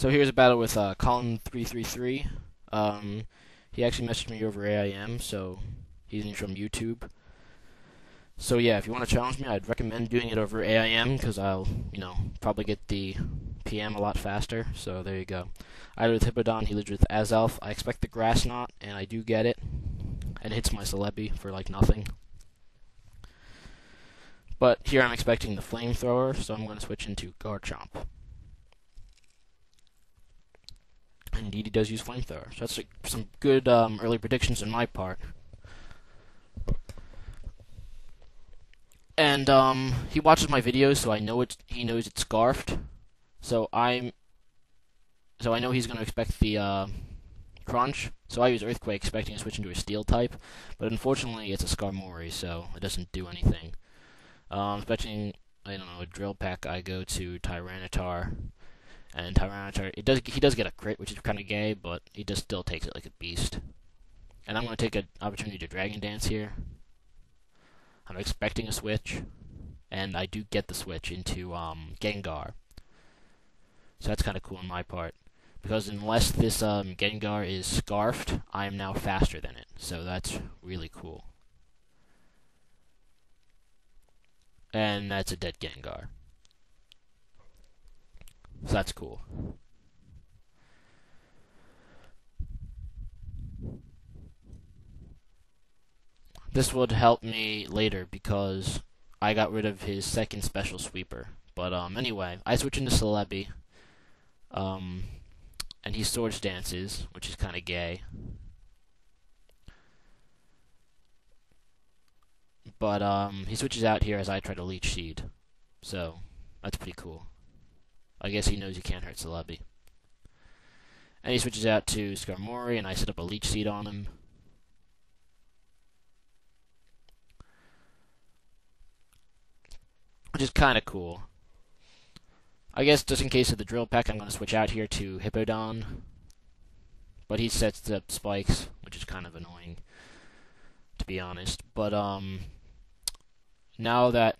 So here's a battle with Colin333. He actually messaged me over AIM, so he's from YouTube. So yeah, if you want to challenge me, I'd recommend doing it over AIM because I'll, probably get the PM a lot faster. So there you go. I live with Hippodon, he lives with Azelf. I expect the Grass Knot, and I do get it. And it hits my Celebi for like nothing. But here I'm expecting the Flamethrower, so I'm going to switch into Garchomp. Indeed, he does use Flamethrower. So that's like some good early predictions on my part. And he watches my videos, so I know he knows it's Scarfed. So I know he's going to expect the Crunch. So I use Earthquake, expecting to switch into a Steel type. But unfortunately, it's a Skarmory, so it doesn't do anything. Expecting, I don't know, a Drill Peck, I go to Tyranitar. And Tyranitar, he does get a crit, which is kind of gay, but he just still takes it like a beast. And I'm going to take an opportunity to Dragon Dance here. I'm expecting a switch, and I do get the switch into Gengar. So that's kind of cool on my part, because unless this Gengar is Scarfed, I am now faster than it. So that's really cool. And that's a dead Gengar. So that's cool. This would help me later because I got rid of his second special sweeper. But anyway, I switch into Celebi. And he Swords Dances, which is kind of gay. But he switches out here as I try to Leech Seed. So that's pretty cool. I guess he knows he can't hurt Celebi. And he switches out to Skarmory, and I set up a Leech Seed on him. Which is kind of cool. I guess just in case of the Drill Peck, I'm going to switch out here to Hippodon. But he sets up Spikes, which is kind of annoying, to be honest. But now that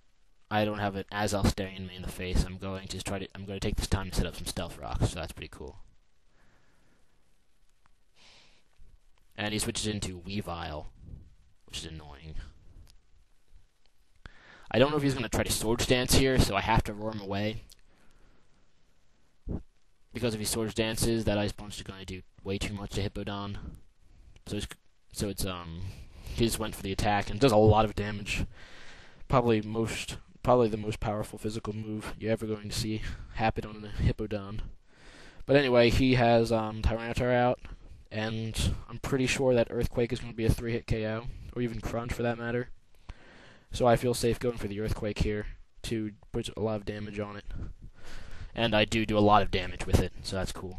I don't have an Azelf staring me in the face, I'm going to take this time to set up some Stealth Rocks, so that's pretty cool. And he switches into Weavile, which is annoying. I don't know if he's going to try to Swords Dance here, so I have to roar him away. Because if he Swords Dances, that Ice Punch is going to do way too much to Hippodon. So he just went for the attack and does a lot of damage. Probably the most powerful physical move you're ever going to see happen on a Hippodon. But anyway, he has Tyranitar out, and I'm pretty sure that Earthquake is going to be a 3-hit KO, or even Crunch for that matter. So I feel safe going for the Earthquake here to put a lot of damage on it. And I do a lot of damage with it, so that's cool.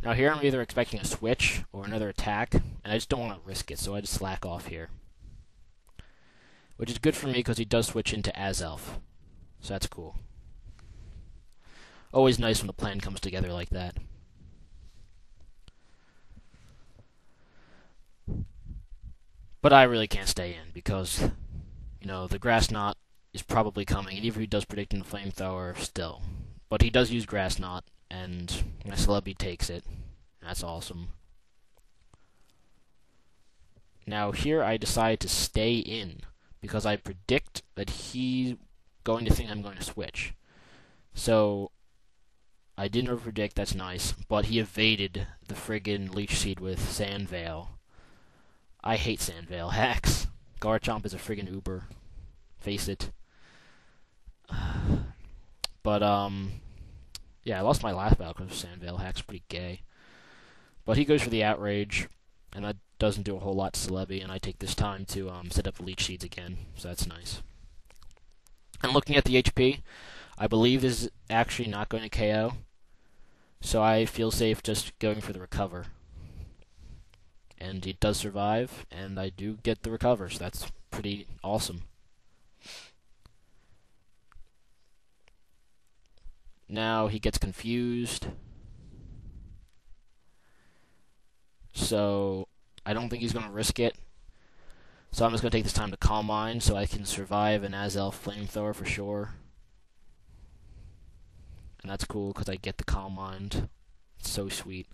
Now here I'm either expecting a switch or another attack, and I just don't want to risk it, so I just slack off here. Which is good for me because he does switch into Azelf, so that's cool. Always nice when the plan comes together like that. But I really can't stay in because, the Grass Knot is probably coming, and even if he does predict in the Flamethrower, still. But he does use Grass Knot, and my Celebi takes it. That's awesome. Now here I decide to stay in, because I predict that he's going to think I'm going to switch. So, I didn't over-predict, that's nice, but he evaded the friggin' Leech Seed with Sandveil. I hate Sandveil hacks. Garchomp is a friggin' Uber. Face it. But, yeah, I lost my last battle because Sandveil hack's pretty gay. But he goes for the Outrage, and that doesn't do a whole lot to Celebi, and I take this time to set up the Leech Seeds again, so that's nice. And looking at the HP, I believe this is actually not going to KO, so I feel safe just going for the Recover. And it does survive, and I do get the Recover, so that's pretty awesome. Now he gets confused. So I don't think he's going to risk it. So I'm just going to take this time to Calm Mind so I can survive an Azelf Flamethrower for sure. and that's cool because I get the Calm Mind. It's so sweet.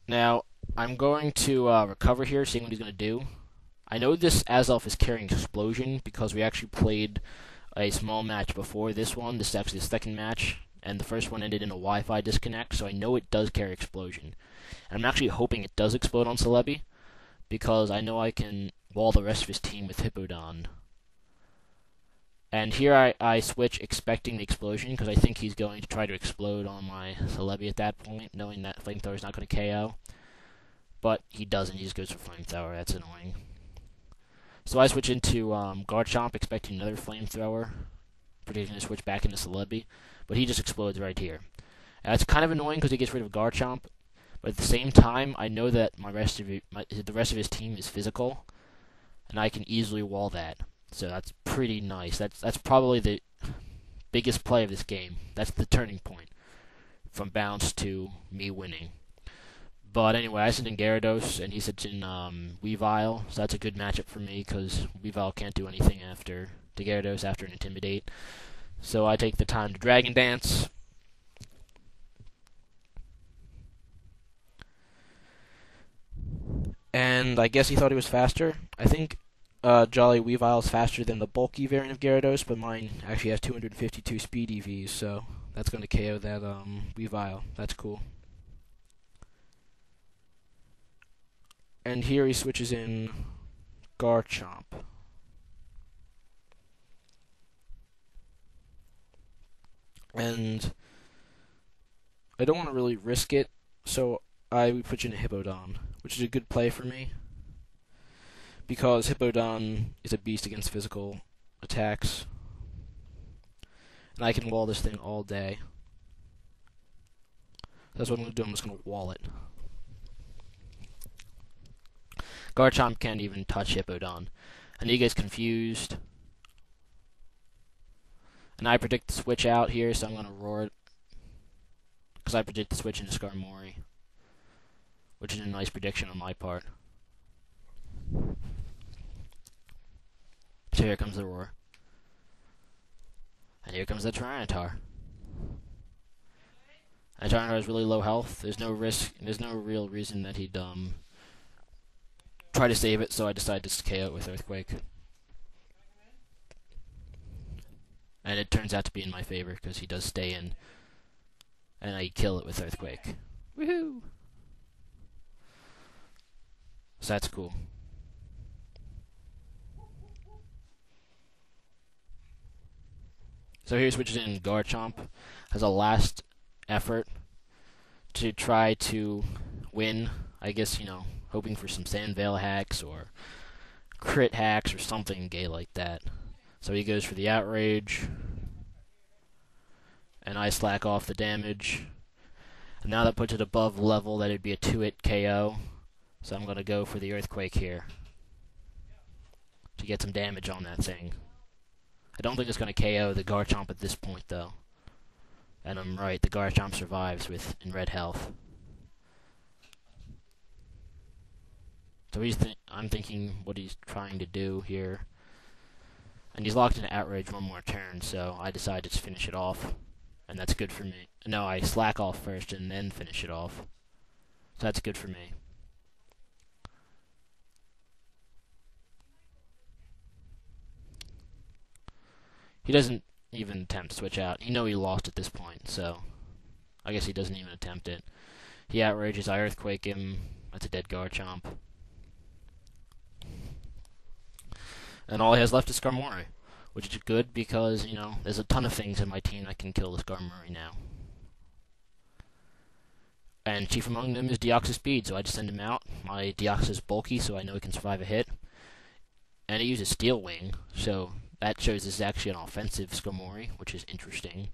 Now, I'm going to recover here, seeing what he's going to do. I know this Azelf is carrying Explosion because we actually played a small match before this one. This is actually the second match, and the first one ended in a Wi-Fi disconnect, so I know it does carry Explosion. And I'm actually hoping it does explode on Celebi, because I know I can wall the rest of his team with Hippowdon. And here I switch expecting the explosion, because I think he's going to try to explode on my Celebi at that point, knowing that Flamethrower is not going to KO. But he doesn't, he just goes for Flamethrower, that's annoying. So I switch into Garchomp, expecting another Flamethrower, predicting to switch back into Celebi, but he just explodes right here. It's kind of annoying because he gets rid of Garchomp, but at the same time, I know that the rest of his team is physical, and I can easily wall that. So that's pretty nice. That's probably the biggest play of this game. That's the turning point from bounce to me winning. But anyway, I sent in Gyarados, and he sent in Weavile, so that's a good matchup for me, because Weavile can't do anything to Gyarados after an Intimidate. So I take the time to Dragon Dance. And I guess he thought he was faster. I think Jolly Weavile is faster than the bulky variant of Gyarados, but mine actually has 252 speed EVs, so that's going to KO that Weavile. That's cool. And here he switches in Garchomp. And I don't want to really risk it, so I would put in a Hippowdon, which is a good play for me, because Hippowdon is a beast against physical attacks, and I can wall this thing all day. That's what I'm going to do. I'm just going to wall it. Garchomp can't even touch Hippowdon, and he gets confused. And I predict the switch out here, so I'm going to roar it, because I predict the switch into Skarmory, which is a nice prediction on my part. So here comes the roar. And here comes the Tyranitar. And Tyranitar has really low health. There's no risk, there's no real reason that he'd try to save it, so I decided to KO it with Earthquake. And it turns out to be in my favor, because he does stay in. And I kill it with Earthquake. Woohoo! So that's cool. So here switches in Garchomp as a last effort to try to win. I guess, hoping for some Sandvale hacks or crit hacks or something gay like that. So he goes for the Outrage, and I slack off the damage. And now that puts it above level that it'd be a 2-hit KO. So I'm going to go for the Earthquake here to get some damage on that thing. I don't think it's going to KO the Garchomp at this point, though. And I'm right, the Garchomp survives in red health. So I'm thinking what he's trying to do here. And he's locked into Outrage one more turn, so I decided to finish it off. And that's good for me. No, I slack off first and then finish it off. So that's good for me. He doesn't even attempt to switch out. He lost at this point, so I guess he doesn't even attempt it. He outrages, I Earthquake him. That's a dead Garchomp. And all he has left is Skarmory, which is good because, there's a ton of things in my team that can kill the Skarmory now. And chief among them is Deoxys Speed, so I just send him out. My Deoxys is bulky, so I know he can survive a hit. And he uses Steel Wing, so that shows this is actually an offensive Skarmory, which is interesting.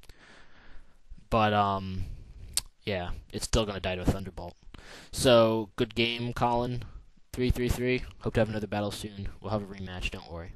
But, yeah, it's still going to die to a Thunderbolt. So, good game, Colin. 3-3-3. Hope to have another battle soon. We'll have a rematch, don't worry.